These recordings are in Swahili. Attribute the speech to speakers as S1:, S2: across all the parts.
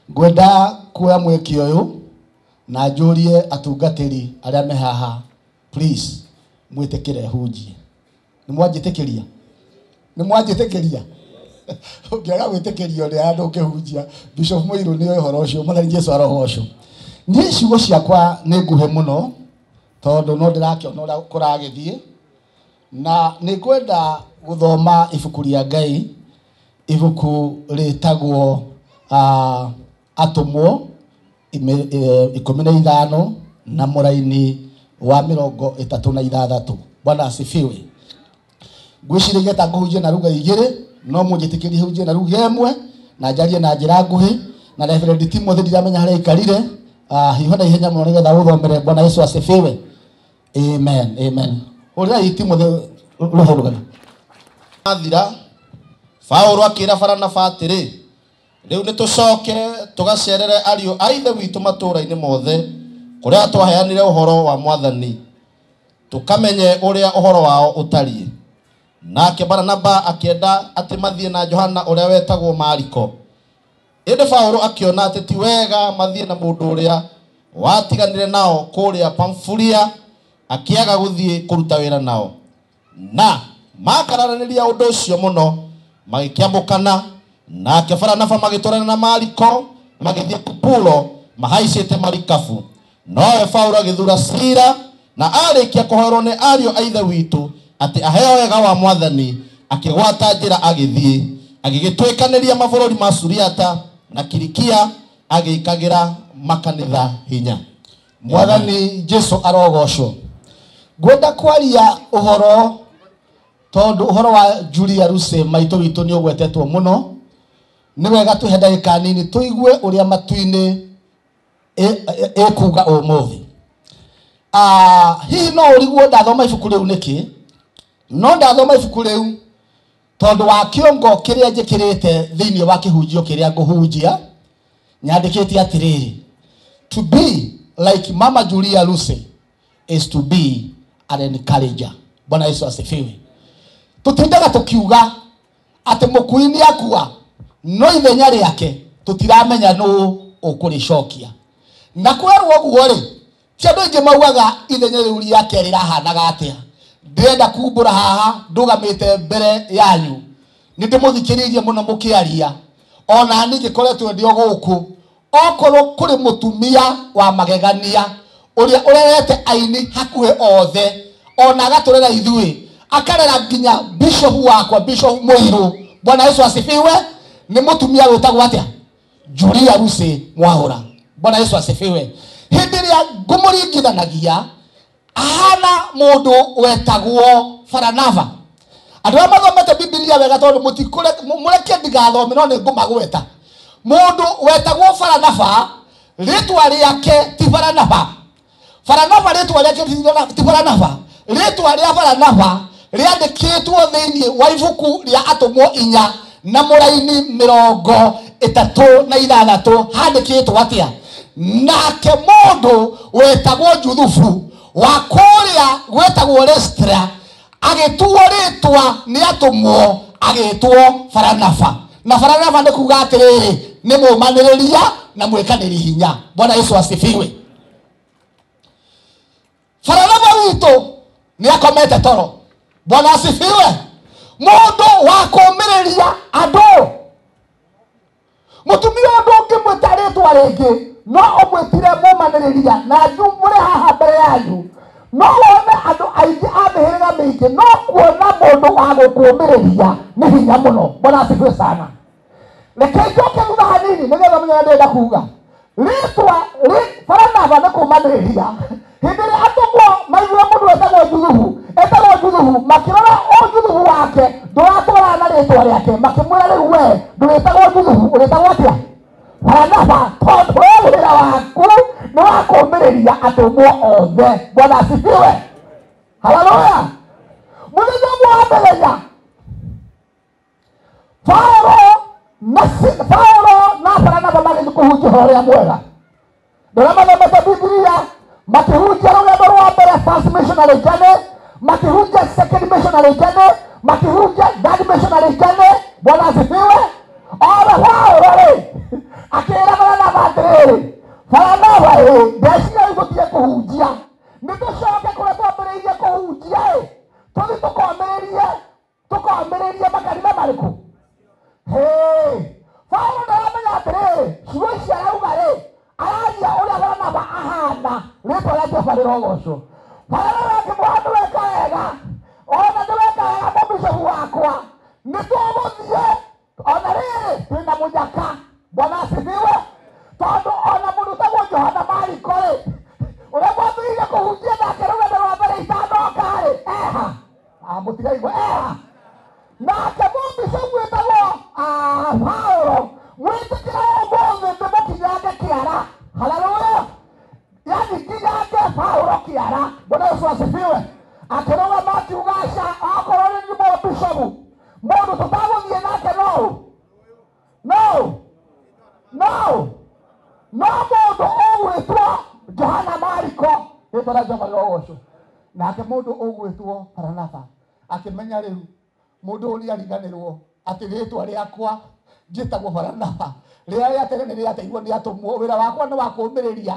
S1: Gwenda kuoya mweki uyu na njurie atungatiri aria me haha, please mwitikire hunjie. Ni mwanjitikiria? Ni mwanjitikiria? Ungiaga gwitikirio ri andu ukihunjia Bishop Muiru ni uhoro ucio muthari Jesu arogoco. Ni ciugo ciakwa ni nguhe muno tondu no ndirakiona uria kuragithie, na ni kwenda guthoma ibuku ria Ngai, ibuku ritagwo Atumwo 15 na muraini wa 36. Bwana asifiwe. Ngwicirigia ta nguhunjie na ruga igire, no munjitikirie hunjie na ruga imwe na njarie na njira nguhi, na Reverend Timothy ndiramenya haria ikarire. Hiho na ihenya muno nigetha guthomere. Bwana Yesu asifiwe. Amen, amen. Uriai Timothy ruhurugana.
S2: Athira Paulo akira Barnaba atiri, riu ni tucoke tugacerere ariu aithe witu matura-ini mothe kuria twaheanire uhoro wa Mwathani, tukamenye uria uhoro wao utarie. Nake Barnaba akienda ati mathie na Johana uria wetagwo Mariko. Indi Paulo akiona ati ti wega mathie na mundu uria watiganire nao kuria Pamfulia, akiaga guthie kuruta wira nao. Na makararaniria undu ucio muno, magikiambukana, nake Barnaba magitwarana na Mariko magithie Kupulo mahaicite marikabu. Nowe Paulo agithura Sila, na arikia kuhorwo ni ariu aithe witu ati aheo wega wa Mwathani, akigwata njira agithie, agigitwikaniria mabururi ma Suriata na Kilikia, agikagira makanitha hinya.
S1: Mwathani Jesu arogocwo. Gwenda kwaria uhoro tondu uhoro wa Julia Ruse maito witu ni ugwetetwo muno. Ni wega tuhe ndagika nini tuigue uria matuini kuga umuthi. Hihi no uriguo ndathoma ibuku riu niki? No ndathoma ibuku riu tondu wa kiongo kiria njikirite thiini wa kihunjio kiria nguhunjia, nyandikite atiriri: to be like Mama Julia Ruse is to be an encourager. Bwana Yesu asifiwe. Tutindaga tukiuga ati mukuini akua no ithenya riake tutiramenya no ukuricokia. Na kwerwo guo ri ti andu ingi maugaga ithenya riu riake rirahanaga atia. Ndenda kumbura haha ndugamite mbere yanyu ni ndimuthikiririe muno mukiaria, ona ni ngikoretwo ndio guku okorwo kuri mutumia wa magegania uria urerete aini hakuhe othe, ona agaturera ithui akarera nginya bishop wakwa Bishop Muiru. Bwana Yesu asifiwe. Ni mutumia wetagwo atia? Julia Ruse Mwahura. Bwana Yesu asifiwe. Hindi ria ngumuringithanagia ahana mundu wetagwo Barnaba. Andu a mathomete Biblia wega tondu mutikure mureke ndigathome no ni ngumagweta. Mundu wetagwo Barnaba, ritwa riake ti Barnaba. Barnaba ritwa riake ti Barnaba. Ritwa ria Barnaba riandikitwo thiini wa ibuku ria Atumwo 4 na muraini 36 handikitwo atia: nake mundu wetagwo Juthufu wa kuria gwetagwo Listra agituo ritwa ni atumwo agitwo Barnaba. Na Barnaba ni kuga atiriri ni mumaniriria na mwekaniri hinya. Bwana Yesu asifiwe. Barnaba witu ni akomete toro. Bwana asifiwe. Mundu wa kumiriria andu. Mutumia undu ngimwita ritwa ringi no umwitire mumaniriria na njumure haha mbere yanyu. No wone andu aingi amihirira mingi no kuona mundu wa gukumiriria ni hinya muno. Bwana asifiwe sana. Reke njoke thutha hanini nigetha menye ndenda kuga ritwa Barnaba ni kumaniriria. Hindi ria atumwo maigua mundu etagwo Juthufu makirora Juthufu wake nduratwara na ritwa riake makimwira riu we nduritagwo Juthufu uritagwo atia? Barnaba. Tondu wira waku ni wa kumiriria atumwo othe. Bwana asifiwe. Haleluya. Muthenya wa mbere Paulo na Barnaba magithii kuhunjia uria mwega. Nduria mathomete Biblia makihunjia rugendo rwa mbere, first missionary journey, makihunjia second missionary journey, makihunjia third missionary journey. Bwana asifiwe. Paulo akira Baranaba ndeciria gũtige kũhunjia nĩ tũcoke kũrĩa twambĩrĩirie kũhunjia tũthiĩ tũkomĩrĩrie makanitha marĩkũ. Paulo ndaramenya atĩrĩrĩ ciugo ici arauga aragia ũrĩa Baranaba ahana rĩtwa rĩa Jehova rĩrogocwo. Baranaba akĩmwĩra nĩweka wega, ona nĩweka wega mũbishopu wakwa, nĩtũgũthiĩ ona rĩrĩ twĩna mũnyaka. Bwana asifiwe. Tondũ ona mũndũ ũtagwo Johana Mariko ũrĩa mwambĩrĩirie kũhunjia nake rũgendo rwa mbere itanoka mũtiraigua nake mũbishopu wĩtagwo Paulo mwĩtĩkĩra ũmũthĩ ndĩmũkinyange kĩara. Haleluya. Yani kinyange Paulo kĩara. Bwana Yesu asifiwe. Akĩrũgama akiuga aca akorwo nĩ mũbishopu mũndũ tũtagũthiĩ nake no mũndũ ũgwĩtwo Johana Mariko rĩtwa rĩa Jehova rĩrogocwo. Nake mũndũ ũgwĩtwo Baranaba akĩmenya rĩu mũndũ ũrĩa nĩariganĩrwo atĩ rĩtwa rĩakwa njĩtagwo Baranaba rĩrĩa rĩa tene nĩ rĩateirwo nĩ atũmwo. Wĩra wakwa nĩ wa kũũmĩrĩria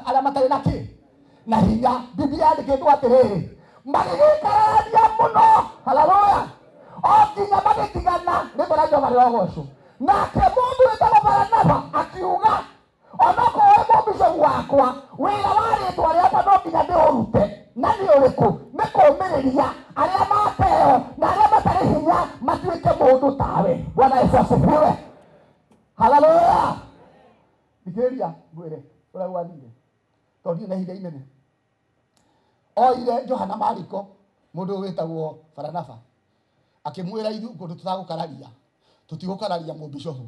S1: arĩa matarĩ na hinya. Biblia yandĩkĩtwo atĩrĩrĩ magĩgĩkarania mũno. Haleluya. O nginya magĩtigana rĩtwa rĩa Jehova rĩrogocwo. Nake mũndũ wĩtagwo Baranaba akiuga onokorwo wĩ mũbishopu wakwa wĩra wa rĩtwa rĩakwa no nginya ndĩũrute. Na nĩ ũrĩkũ? Nĩ kũũmĩrĩria arĩa mateo na arĩa matarĩ hinya matuĩke mũndũ tawe. Bwana Yesu asifiwe. Haleluya. Thikĩrĩria mwĩre ũrĩa gwathire tondũ na ihinda inene oire Johana Mariko mũndũ wĩtagwo Baranaba akĩmwĩra ithuĩ kũndũ tũtagũkararia tũtigũkararia mũbishopu.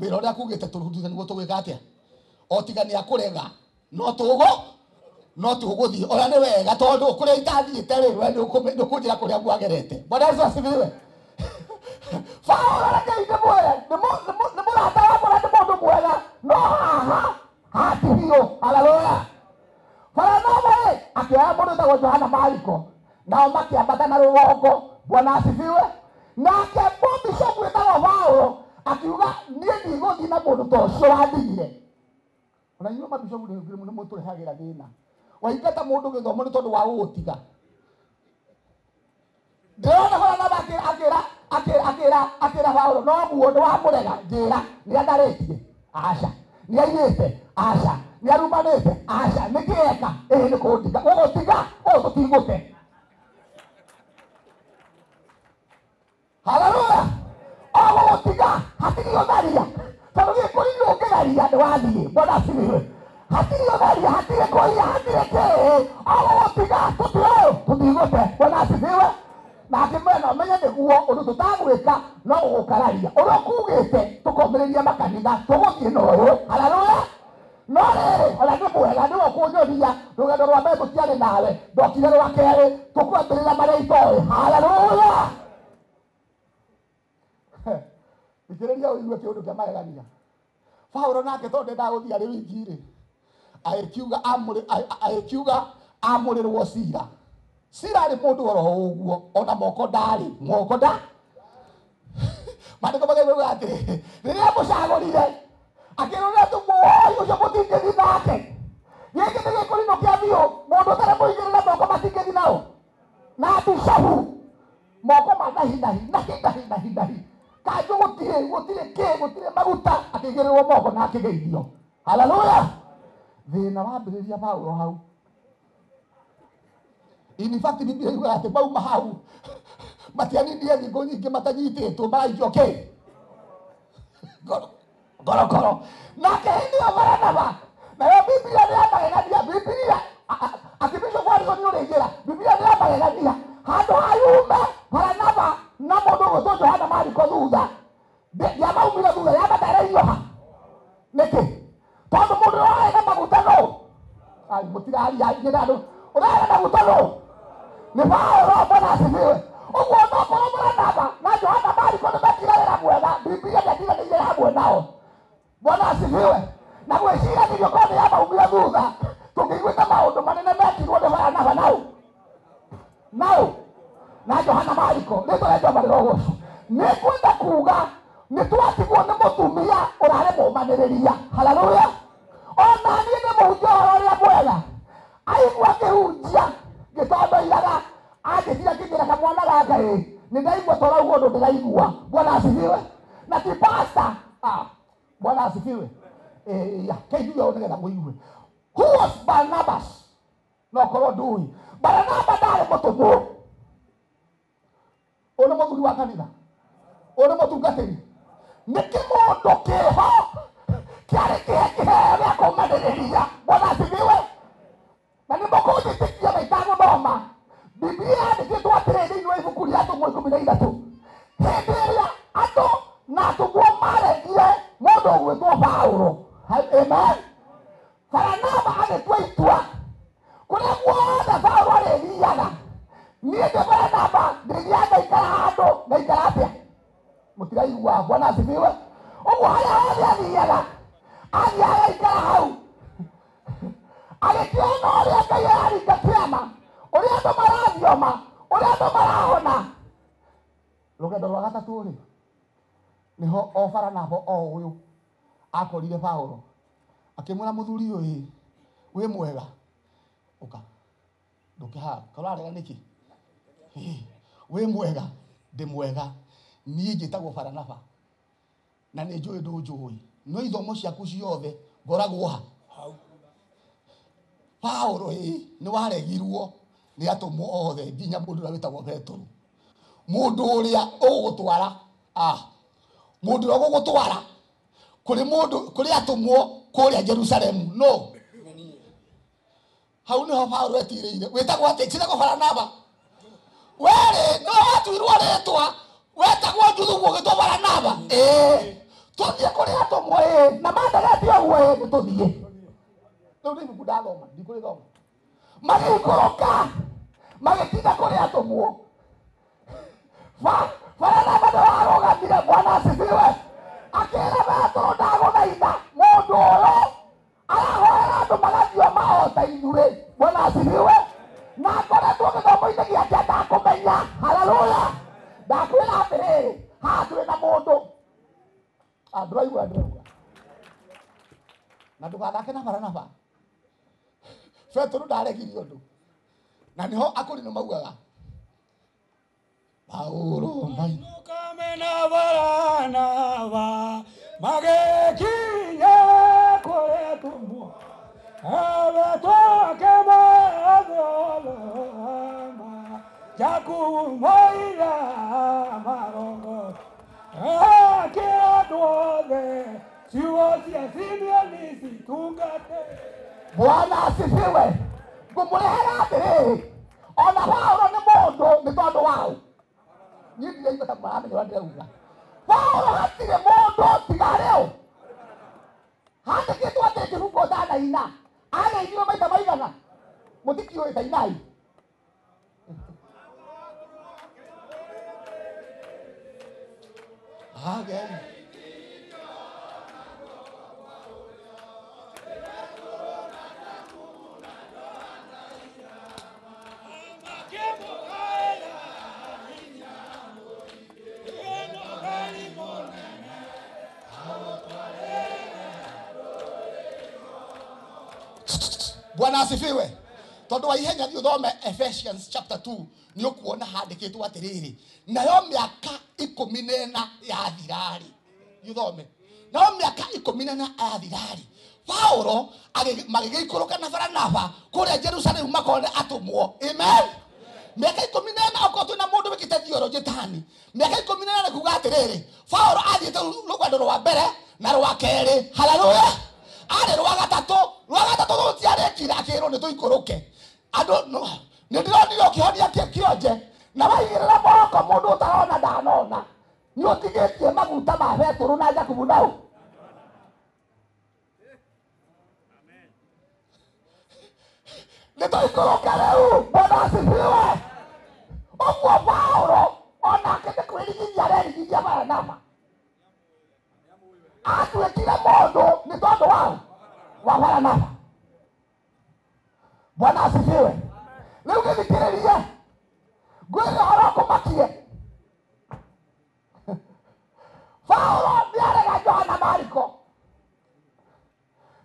S1: Wĩra ũrĩa akugĩte tũrutute nĩguo tũgwĩka atĩa o tiga nĩ akũrega no tũgũthiĩ. Ona nĩ wega tondũ kũrĩa itathiĩte rĩ we nĩũkũnjĩra kũrĩa mwagерete. Bwana Yesu asifiwe. Paulo rekei ndĩmwĩre nĩ mũrata wakwa na nĩ mũndũ mwega no haha hatirio. Haleluya. Baranaba akĩoya mũndũ wĩtagwo Johana Mariko nao makĩambata na rũgongo. Bwana asifiwe. Nake mũbishopu wĩtagwo Paulo akiuga niĩ ndigũthiĩ na mũndũ ta ũcio wandigire. Ona inyuĩ mabishopu nĩ mũtũrehagĩra thĩna. Waingata mũndũ gĩthomo nĩ tondũ wa gũgũtiga. Ndĩrona Baranaba akĩra Paulo no mũndũ wa mũrega njĩra nĩ andarĩtie aca nĩ airĩte aca nĩ arumanĩte aca nĩ kĩeka nĩ kũndiga gũgũtiga tũtigũte. Haleluya. Gũgũtiga hatirĩ ũtharia tondũ gĩkũri ũngĩtharia nĩwathiĩ. Bwana asifiwe. Hatirĩ ũtharia hatirĩ kũiya hatirĩ kĩĩ gũgũtiga tũtigũte. Bwana asifiwe. Na akĩmwĩra ũmenye nĩguo ũndũ tũtagwĩka no gũgũkararia ũrĩa ũkugĩte tũkomĩrĩria makanitha tũgũthiĩ na ũyũ. Haleluya. No rĩrĩ ona nĩ mwega nĩwe ũkũnyonia rũgendo rwa mbere tũtiarĩ nawe ndokire rwa kerĩ tũkwambĩrĩra marĩa itoĩ. Haleluya. Thikĩrĩria ũigue kĩũndũ kĩa magegania. Paulo nake tondũ ndagũthiĩ arĩ wiki-rĩ agĩkiuga amũrĩrwo Sila. Sila arĩ mũndũ oro ũguo ona moko ndarĩ maandĩko magĩrĩrwo atĩrĩ rĩrĩa mũcagũrire akĩrũrĩra tũmũoĩ ũcio mũtingĩthiĩ nake. Gĩkĩ nĩ gĩkũrino kĩa biũ mũndũ ũtarĩ mũigĩrĩre moko matingĩthiĩ nao na bishopu moko nahi kanjũ gũtirĩ maguta akĩigĩrĩrwo moko na akĩgeithio. Haleluya. Thĩna wambĩrĩria Paulo hau. In fact Biblia yuga atĩ mauma hau matianirie thingo nyingĩ matanyitĩtwo maraikio kĩ ngorokoro. Nake hĩndĩ ĩyo Baranaba nayo Biblia nĩyamagegania. Biblia akĩbishopu Harrison nĩũrĩigĩra Biblia nĩyamagegania handũ hayume Baranaba na mũndũ ũgwĩtwo Johana Mariko thutha yamaumire thutha yamatereirio ha nĩkĩ tondũ mũndũ ũrarĩ na maguta no mũtiraria ingĩ andũ ũrarĩ na maguta no nĩ Paulo. Bwana asifiwe. Ũguo nokorwo Baranaba na Johana Mariko nĩmekire wĩra mwega Biblia ndĩtiganĩire hamwe nao. Bwana asifiwe. Na gwĩciranĩrio korwo nĩ yamaumire thutha tũngĩiguĩka maũndũ manene mekirwo nĩ Baranaba nao na Johana Mariko rĩtwa rĩa Jehova rĩrogocwo. Nĩ kwenda kuga nĩ twatigwo nĩ mũtumia ũrarĩ mũmanĩrĩria. Haleluya. ona niĩ nĩ mũhunjia ũrĩa mwega aigua akĩhunjia gĩtondoiraga angĩtira kĩgĩra kamwana gaka nĩ ndaigua torauga ũndũ ndĩraigua. Bwana asifiwe. Na ti pastor. Bwana asifiwe. Kaiguia ũũ nĩgetha mũigue. Who was Barnabas? No korwo ndũĩ. Barnabas ndarĩ mũtũmwo. Ũyũ nĩ mũthuri wa kanitha. Ũyũ nĩ mũtungatĩri. Nĩ kĩmũndũ kĩho kĩarĩ kĩheo gĩa kũmanĩrĩria. Bwana asifiwe. Na nĩ mũkũnjĩtĩkia na itagũthoma. Biblia yandĩkĩtwo atĩrĩ thĩinĩ wa ibuku rĩa Atũmwo 13. Hĩndĩ ĩrĩa andũ na atũmwo maregire mũndũ ũgwĩtwo Paulo. Amen. Barnaba agĩtua itua kũrĩa guothe Paulo arĩthiaga. Niĩ ndĩ Barnaba ndĩthiaga ngaikara handũ ngaikara atĩa? Mũtiraigua. Bwana asifiwe. Ũguo harĩa hothe athiaga athiaga agaikara hau. Agĩkĩona ũrĩa Ngai araringa kĩama, ũrĩa andũ marathioma, ũrĩa andũ marahona. Rũgendo rwa gatatũ rĩ, nĩho o Barnaba o ũyũ akorire Paulo akĩmwĩra mũthuri ũyũ wĩ mwega ũka ndũkĩhaga kararega nĩkĩ wĩ mwega ndĩ mwega niĩ njĩtagwo Barnaba na nĩ njũĩ ndũnjũĩ no ithomo ciaku ciothe ngoragwo ha Paulo nĩ waregirwo nĩ atũmwo othe nginya mũndũ ũrĩa wĩtagwo Petro mũndũ ũrĩa ũgũgũtwara mũndũ ũrĩa ũgũgũtwara kũrĩ atũmwo kũrĩa Jerusalemu no hau nĩho Paulo etirĩire wĩtagwo atĩ njĩtagwo Barnaba were no watuirwo rĩtwa wetagwo njuthuguo gĩtwo Barnaba tũthiĩ kũrĩ atũmwo na mandagetio ũguo nĩ tũthiĩ rĩu nĩ ibuku ndathoma ndikũrĩthoma magĩikũrũka magĩkinya kũrĩ atũmwo Barnaba nĩwarũgamire. Bwana asifiwe. Akĩra Petro ndagũthaitha mũndũ ũyũ arahoera andũ magathioma ota ithuĩ. Bwana asifiwe. Na ngoretwo gĩthomo-inĩ gĩake ndakũmenya. Haleluya. Ndakwĩra atĩrĩrĩ haha tũrĩ na mũndũ ndũraigua na ndũgathake na Barnaba. Petro ndaregire ũndũ na nĩho akũrinũ maugaga Paulo
S3: kamena Barnaba magĩkinya kũrĩ atũmwo abatoke matholoma jakumoira marongo akĩandũ othe ciugo cia Simeoni citungate.
S1: Bwana asifiwe. Ngũmũrehera atĩrĩrĩ ona Paulo nĩ mũndũ nĩ tondũ wao niĩ ndiraigua ta maramenya ũrĩa ndĩrauga. Paulo hatirĩ mũndũ tiga rĩu handĩkĩtwo atĩ kĩbungo ndanaina ageithio maita maigana mũtikĩũĩ tainai Bwana asifiwe. Tondũ wa ihenya thiĩ ũthome Ephesians chapter 2 nĩ ũkuona handĩkĩtwo atĩrĩrĩ nayo mĩaka 14 yathirarĩ. Ũthome nayo mĩaka 14 yathirarĩ Paulo magĩgĩikũrũka na Barnaba kũrĩa Jerusalemu makone atũmwo. Amen. Mĩaka 14 okorwo twĩna mũndũ wĩkĩte theology tani mĩaka 14 nĩ kuuga atĩrĩrĩ Paulo athiĩte rũgendo rwa mbere na rwa kerĩ. Haleluya. Arĩ rwa gatatũ tũtiarĩkire akĩrwo nĩ tũikũrũke andũ nĩ ndĩronire ũkĩhonia kĩonje na waigĩrĩra moko mũndũ ũtarona ndanona nĩ ũtigĩtie maguta ma Petro na Jakubu nao. Nĩ tũikũrũke rĩu. Bwana asifiwe. Ũguo Paulo onake nĩ kwĩrigithia arerigithia Barnaba atuĩkire mũndũ nĩ tondũ wa Barnaba. Bwana asifiwe. Rĩu gĩthikĩrĩrie ngwĩre ũhoro ũkũmakie. Paulo nĩarega Johana Mariko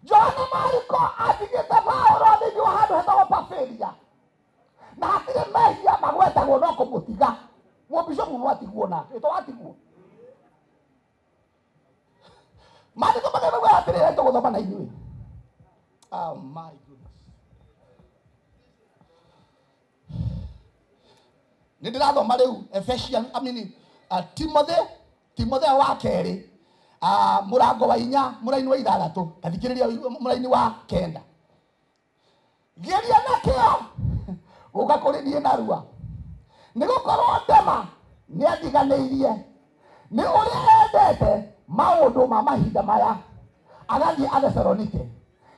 S1: Johana Mariko atigĩte Paulo thĩinĩ wa handũ hetagwo Pafilia, na hatirĩ mehia magwetagwo no kũmũtiga. Mũbishopu mwatigwo nake ĩtwo watigwo maandĩko magĩrĩirwo atĩrĩrĩ tũgũthoma na inyuĩ. Oh my goodness. Nĩ ndĩrathoma rĩu Ephesians, Timothy wa kerĩ mũrango wa 4 mũraini wa 6 kathikĩrĩria mũraini wa 9. Geria na kĩo gũka kũrĩ niĩ narua, nĩgũkorwo Dema nĩathiganĩirie nĩ ũrĩa endete maũndũ ma mahinda maya, agathiĩ Athesalonike.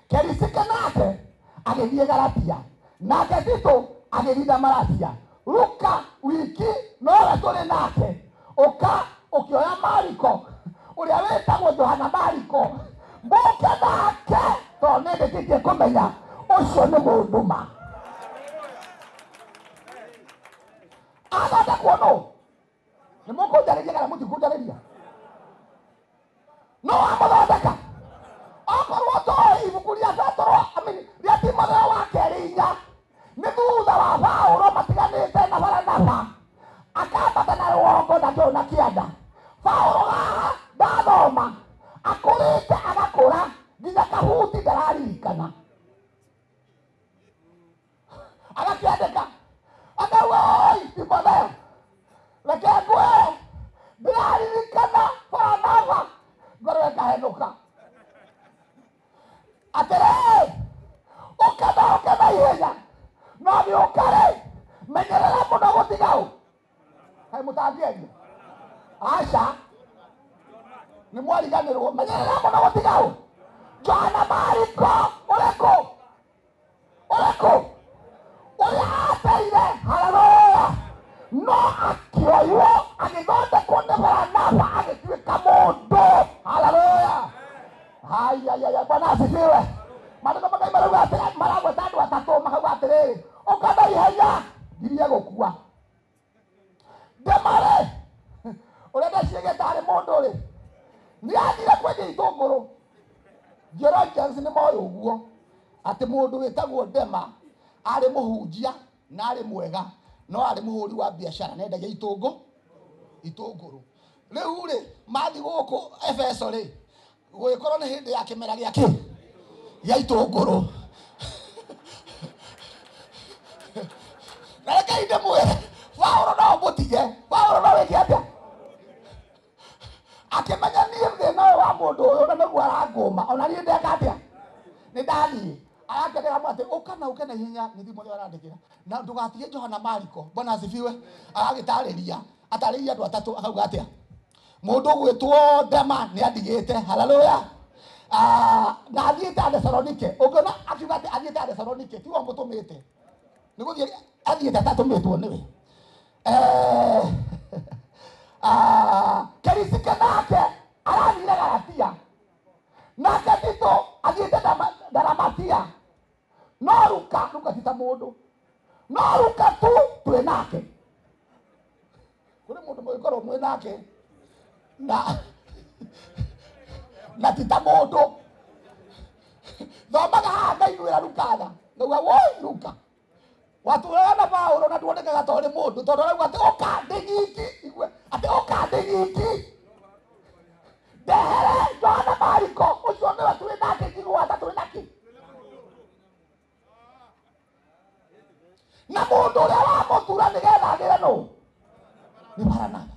S1: Kerisike nake agĩthiĩ Galatia, nake Tito agĩthiĩ Dalmatia. Luka wiki nowe tũrĩ nake, ũka ũkĩoya Mariko ũrĩa wĩtagwo Johana Mariko, mũke nake tondũ nĩndĩkĩtie kũmenya ũcio nĩ mũndũ ma. Athondekwo nũ? Nĩ mũkũnjarĩria kana mũtikũnjarĩria? No amũthondeka. Okorwo tũĩ ibuku rĩa Petro, rĩa Timotheo wa kerĩ 4, nĩ thutha wa Paulo matiganĩte na Baranaba, akambata na rũgongo na kĩo na kĩanda. Paulo haha ndathoma akũrĩte agakũra nginya kahuti ndararirikana, agakĩandĩka akauga oi Timotheo, reke ngwĩre ndĩraririkana Baranaba, ngoro ĩkahenũka. Atĩrĩ, ũke na ihenya, no gĩũka-rĩ menyerera mũno gũtiga ũ. Kaĩ mũtangĩeria? Aca nĩ mwariganĩrwo, menyerera mũno gũtiga ũ. Johana Mariko ũrĩkũ? Ũrĩa ateire, haleluya, no akĩoywo agĩthondekwo nĩ Baranaba agĩtuĩka mũndũ, haleluya. Ayayaya, Bwana asifiwe. Maandĩko makai marauga atĩrĩ, maragweta andũ atatũ makauga atĩrĩ, ũka na ihenya ngirie gũkua. Dema-rĩ, ũrĩa ndeciĩgĩte arĩ mũndũ-rĩ, nĩathire kwendia itũngũrũ. Theologians nĩ moĩ ũguo atĩ mũndũ wĩtagwo Dema arĩ mũhunjia na arĩ mwega, no arĩ mũhũri wa biacara, nendagia itũngũrũ. Rĩu-rĩ mathi gũkũ Efeso-rĩ, gũgĩkorwo nĩ hĩndĩ ya kĩmera gĩake gĩa itũngũrũ. Na rekei ndĩmwĩre, Paulo no mũtige, Paulo no wĩke atĩa? Akĩmenya niĩ thĩna ũyũ wa mũndũ ũyũ na nĩguo arangũma, ona niĩ ndeka atĩa? Nĩ ndathiĩ arakĩndĩra atĩ ũke na ihenya, nĩ Timotheo arandĩkĩra, na ndũgatige Johana Mariko. Bwana asifiwe. Agagĩtarĩria, atarĩirie andũ atatũ, akauga atĩa? Mũndũ gwĩtwo Dema nĩandigĩte, haleluya, na athiĩte Athesalonike. Ũngĩona akiuga atĩ athiĩte Athesalonike, tiwe mũtũmĩte, nĩgũthiĩ athiĩte atatũmĩtwo nĩwe. Kerisike nake arathire Galatia, nake Tito athiĩte Dalmatia. No Luka ti ta mũndũ, no Luka tu twĩ nake. Kũrĩ mũndũ mũgĩkorwo mwĩ nake na ti ta mũndũ. Thomaga haha ngaiguĩra Luka tha, ngauga woi Luka, watũraga na Paulo na tuonekaga ta ũrĩ mũndũ, tondũ arauga atĩ ũka ndĩ nyiki, atĩ ũka ndĩ nyiki, ndehere Johana Mariko, ũcio nĩwe twĩ nake kĩgwata twĩ nake. Na mũndũ ũrĩa wamũtura nĩgetha agĩre nũ? Nĩ Baranaba.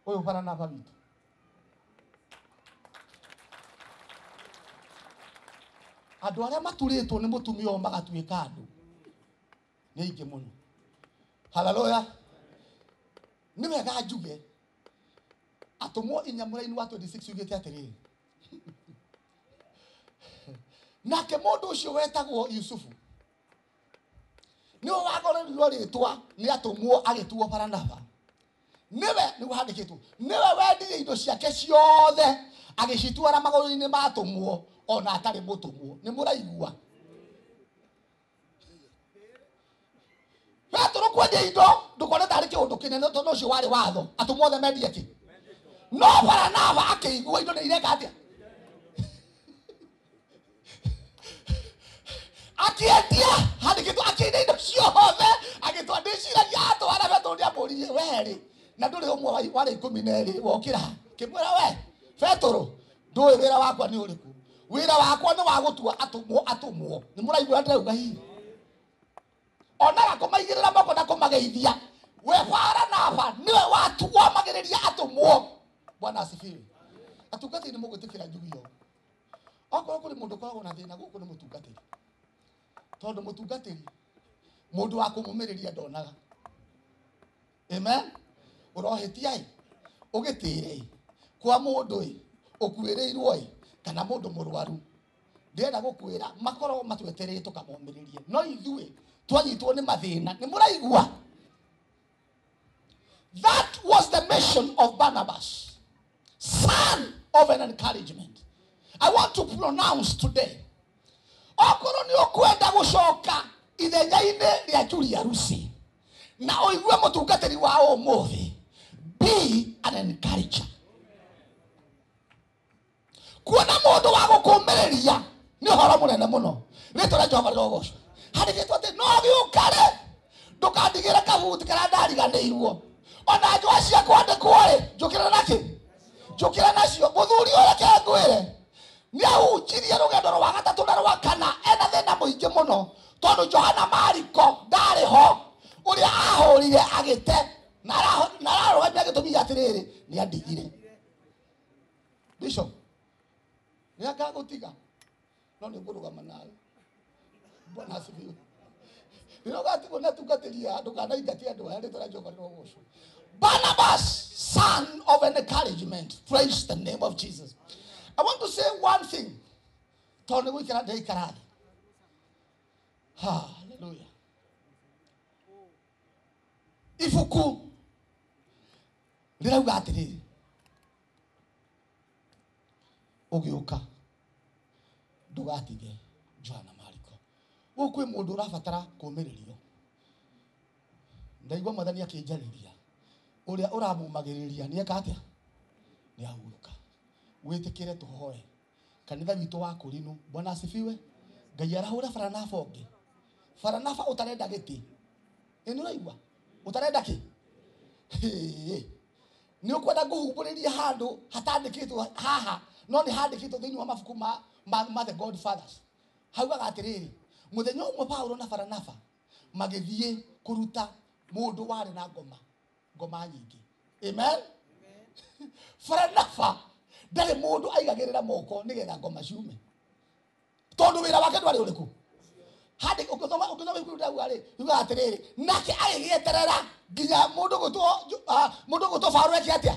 S1: Ũyũ Baranaba witũ. Andũ arĩa maturĩtwo nĩ mũtumia ũyũ magatuĩka andũ nĩ aingĩ mũno. Haleluya. Nĩ wega njuge atũmwo 4 mũraini wa 26 ugĩte atĩrĩrĩ, nake mũndũ ũcio wetagwo Yusufu nĩwe wagũrĩrirwo rĩtwa nĩ atũmwo agĩtuo Baranaba. Nĩwe nĩguo handĩkĩtwo, nĩwe wendirie indo ciake ciothe agĩcitwara magũrũ-inĩ ma atũmwo, ona atarĩ mũtũmwo. Nĩ mũraigua? Petro kwendia indo ndũkone tarĩ kĩũndũ kĩnene, tondũ ũcio warĩ watho. Atũmwo othe mendie kĩ? No Baranaba akĩigua indo nĩ ireka atĩa? akĩendia handĩkĩtwo akĩendia indo ciothe agĩtwa ndĩciragia atwara Petero nĩamũririe we na ndũrĩ ũmwe warĩ 12 wokĩra kĩmwĩra we Petero ndũĩ wĩra wakwa nĩ ũrĩkũ wĩra wakwa nĩ wa gũtua atũmwo nĩ mũraigua ndĩrauga hihi onaga kũmaigĩrĩra moko na kũmageithia we Baranaba nĩwe watuomagĩrĩria atũmwo. Bwana asifiwe. Atungatĩri nĩ mũgwĩtĩkĩra njugio okorwo kũrĩ mũndũ koragwo na thĩna gũkũ nĩ mũtungatĩri tondũ mũtungatĩri mũndũ wa kũmũmĩrĩria ndonaga. Amen. Ũrohĩtia ũgĩtĩre kwa mũndũ ũkuĩrĩirwo kana mũndũ mũrwaru ndĩrenda gũkwĩra makorwo matwetereire tũkamomĩrĩrie no ithuĩ twanyitwo nĩ mathĩna nĩ mũraigua. That was the mission of Barnabas, son of an encouragement. I want to pronounce today okorwo nĩ ũkwenda gũcoka ithenya-inĩ rĩa Julia Rusi na ũigue mũtungatĩri wa ũmũthĩ, be an encourager. Kuona mũndũ wa gũkũmĩrĩria nĩ ũhoro mũnene mũno. Rĩtwa rĩa Jehova rĩrogocwo. Handĩkĩtwo atĩ no gĩũkare ndũkandigĩre kabuti karĩa ndariganĩirwo. Ona njũa cia kwandĩkwo-rĩ njũkĩra nakĩ? Njũkĩra nacio. Mũthuri ũyũ reke ngwĩre nĩahunjirie rũgendo rwa gatatũ na rwa kana ena thĩna mũingĩ mũno tondũ Johana Mariko ndarĩ ho ũrĩa ahũrire agĩte na ararũgamia gĩtũmi atĩrĩrĩ nĩandigire. Bishop nĩaka gũtiga no nĩ ngũrũgama nawe. Bwana asifiwe. Nĩrogatigwo nĩ atungatĩri andũ kana ingatia andũ aya rĩtwa rĩa Jehova rĩrogocwo. Barnabas, son of an encouragement. Praise the name of Jesus. I want to say one thing. Tony we cannot take karate. Hallelujah. Ifuku ndirauga atĩrĩrĩ ũgĩũka ndũgatige Johana Mariko. Gũkwĩ mũndũ ũrabatara kũũmĩrĩrio. Ndaigua Mwathani akĩnjarĩria ũrĩa ũramũmagĩrĩria nĩeka atĩa nĩahurũka. Wĩtĩkĩre tũhoe kanitha witũ wa Kũrinũ. Bwana asifiwe. Ngai arahũra Baranaba ũngĩ. Baranaba ũtarenda gĩtĩ. Nĩ ũraigua ũtarenda kĩ? Nĩ ũkwenda kũhumbũrĩria handũ hatandĩkĩtwo haha no nĩ handĩkĩtwo thĩinĩ wa mabuku ma the Godfathers. Haugaga atĩrĩrĩ mũthenya ũmwe Paulo na Baranaba magĩthiĩ kũruta mũndũ warĩ na ngoma nyingĩ. Amen. Baranaba ndarĩ mũndũ aigagĩrĩra moko nĩgetha ngoma ciume tondũ wĩra wake ndwarĩ ũrĩkũ. Hadi ukithoma ibuku rĩu yuga atĩrĩrĩ nake agĩgĩeterera nginya mũndũ gũtwo Paulo eke atĩa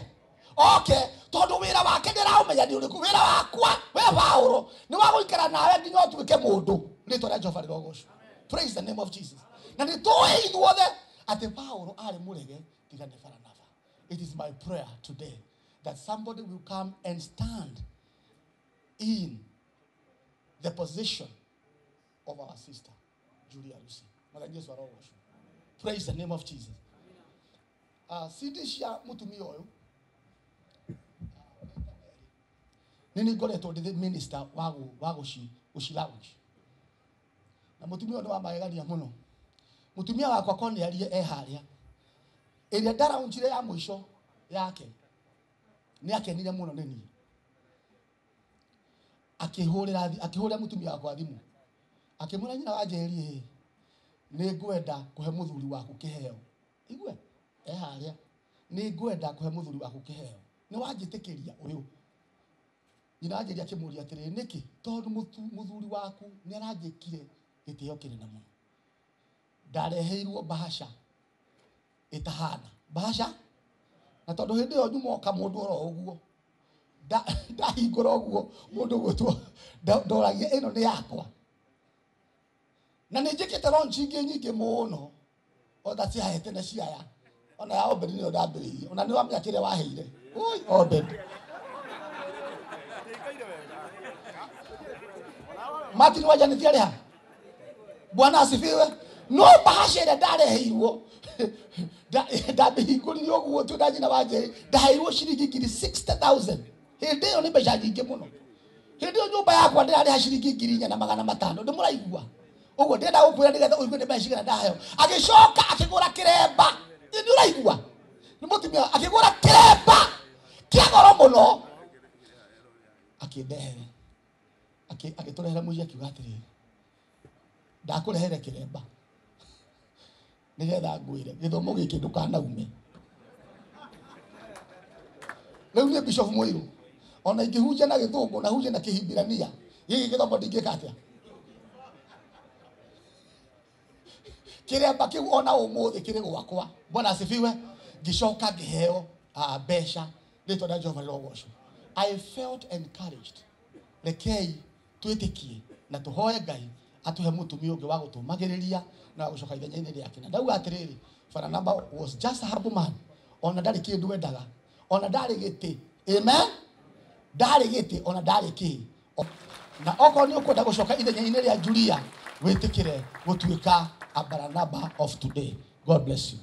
S1: okay tondũ wĩra wake ndĩraũmenya nĩ ũrĩkũ. Wĩra wakwa we Paulo nĩ wa gũikara nawe nginya ũtuĩke mũndũ. Rĩtwa rĩa Jehova rĩrogocwo. Praise the name of Jesus. Na nĩ tũĩ ithuothe atĩ Paulo arĩ mũrege tiga nĩ Baranaba. It is my prayer today that somebody will come and stand in the position of our sister Julia Rusi. Praise the name of Jesus. Sidisha mutumia oyo nini ngoretwo ndĩ minister wa gũciraũnji na mutumia ũyũ nĩ wa magegania mũno. Mutumia wakwa Cornelia harĩa ĩrĩa ndaraũnjire ya mũico yake nĩ akenire mũno nĩ niĩ akĩhũrĩra mutumia wakwa thimũ akĩmwĩra nyina wa Njeri nĩ ngwenda kũhe mũthuri waku kĩheo. Igue harĩa nĩ ngwenda kũhe mũthuri waku kĩheo. Nĩ wanjĩtĩkĩria ũyũ. Nyina wa Njeri akĩmũria atĩrĩrĩ nĩkĩ? Tondũ mũthuri waku nĩ aranjĩkire gĩtĩo kĩnene mũno. Ndareheirwo bahasha ĩtahana bahasha na tondũ hĩndĩ ĩyo nyumoka mũndũ oro ũguo ndahingũra ũguo mũndũ gwĩtwo ndoragia ĩno nĩ yakwa. Na nĩ njĩkĩte launch ingĩ nyingĩ mũno otha ciahete na ciaya ona ya Obed nĩyo ndambĩrĩirie ona nĩ wamenya kĩrĩa waheire. Oi Obed Martin wajani thiarĩ ha. Bwana asifiwe. No bahasha ĩrĩa ndareheirwo ndamĩhingũrire ũguo tu na nyina wa Njeri ndaheirwo ciringi ngiri 60,000. Hĩndĩ ĩyo nĩ mbeca nyingĩ mũno. Hĩndĩ ĩyo nyũmba yakwa ndĩrarĩha ciringi ngiri 4,500. Ndĩmũraigua Uguo ndenda gukwira nigetha uigue ni mecigana ndayo. Agicoka akigura kiremba. Ni uraigua? Ni mutumia akigura kiremba. Kia goro muno. Akindehere. Agiturehera muiya kiuga atiri. Ndakurehere kiremba. Nigetha ngwire githomo giki ndukanaume. Leo ni Bishop Muiru. Ona ingihunja na githungu na hunja na Kihibirania. Giki githomo ndingika atia. Kiremba kiu ona umuthi kiri gwakwa. Bwana asifiwe. Gicoka ngiheo mbeca ritwa na Jehova Logosho. I felt encouraged. Rekei twitikie na tuhoe Ngai atuhe mutumia ungi wa gutumagiriria na gucoka ithenya-ini riake. Na ndauga atiriri, Baranaba was just a humble man. Ona ndari kindu endaga. Ona ndari giti. Amen. Ndari giti ona ndari ki. Na oko ni ukwenda gucoka ithenya-ini ria Julia witikire gutuika a Baranaba of today. God bless you.